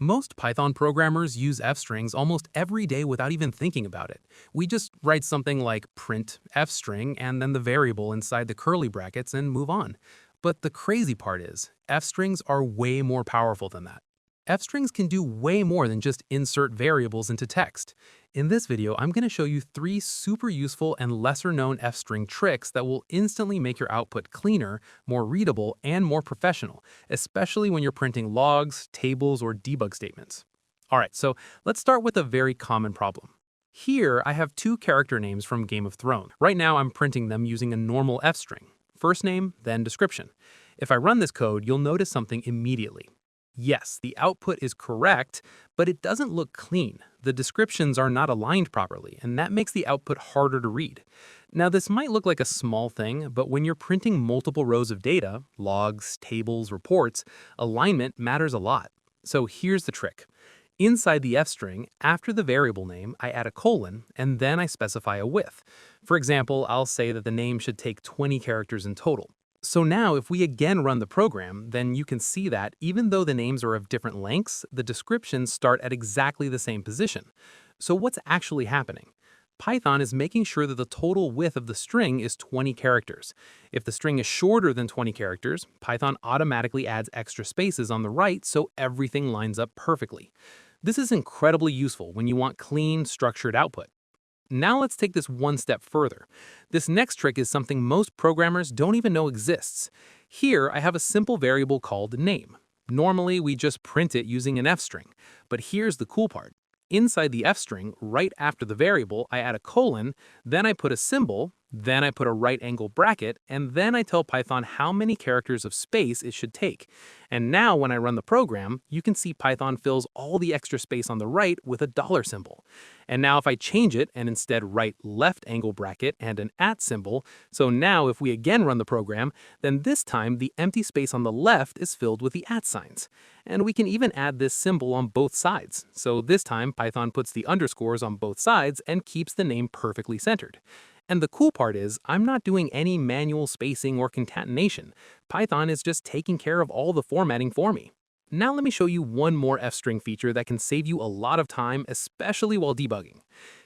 Most Python programmers use f-strings almost every day without even thinking about it. We just write something like print f-string and then the variable inside the curly brackets and move on. But the crazy part is, f-strings are way more powerful than that. F-strings can do way more than just insert variables into text. In this video, I'm going to show you 3 super useful and lesser-known f-string tricks that will instantly make your output cleaner, more readable, and more professional, especially when you're printing logs, tables, or debug statements. Alright, so let's start with a very common problem. Here, I have 2 character names from Game of Thrones. Right now, I'm printing them using a normal f-string. First name, then description. If I run this code, you'll notice something immediately. Yes, the output is correct, but it doesn't look clean. The descriptions are not aligned properly, and that makes the output harder to read. Now, this might look like a small thing, but when you're printing multiple rows of data, logs, tables, reports, alignment matters a lot. So here's the trick. Inside the f-string, after the variable name, I add a colon, and then I specify a width. For example, I'll say that the name should take 20 characters in total. So now if we again run the program, then you can see that even though the names are of different lengths, the descriptions start at exactly the same position. So what's actually happening? Python is making sure that the total width of the string is 20 characters. If the string is shorter than 20 characters, Python automatically adds extra spaces on the right so everything lines up perfectly. This is incredibly useful when you want clean, structured output. Now let's take this one step further. This next trick is something most programmers don't even know exists. Here, I have a simple variable called name. Normally, we just print it using an f-string. But here's the cool part. Inside the f-string, right after the variable, I add a colon, then I put a symbol, then I put a right angle bracket, and then I tell Python how many characters of space it should take. And now when I run the program, you can see Python fills all the extra space on the right with a dollar symbol. And now if I change it and instead write left angle bracket and an @ symbol, so now if we again run the program, then this time the empty space on the left is filled with the @ signs. And we can even add this symbol on both sides. So this time Python puts the underscores on both sides and keeps the name perfectly centered. And the cool part is, I'm not doing any manual spacing or concatenation. Python is just taking care of all the formatting for me. Now let me show you one more f-string feature that can save you a lot of time, especially while debugging.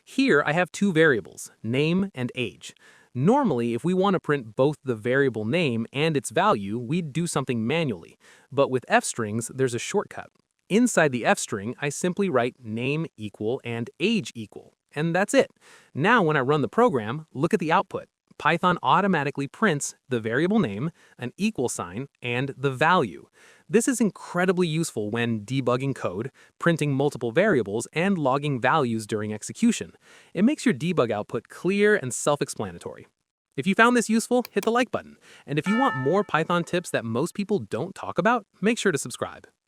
Here I have 2 variables, name and age. Normally, if we want to print both the variable name and its value, we'd do something manually. But with f-strings, there's a shortcut. Inside the f-string, I simply write name equal and age equal. And that's it. Now when I run the program, look at the output. Python automatically prints the variable name, an equal sign, and the value. This is incredibly useful when debugging code, printing multiple variables, and logging values during execution. It makes your debug output clear and self-explanatory. If you found this useful, hit the like button. And if you want more Python tips that most people don't talk about, make sure to subscribe.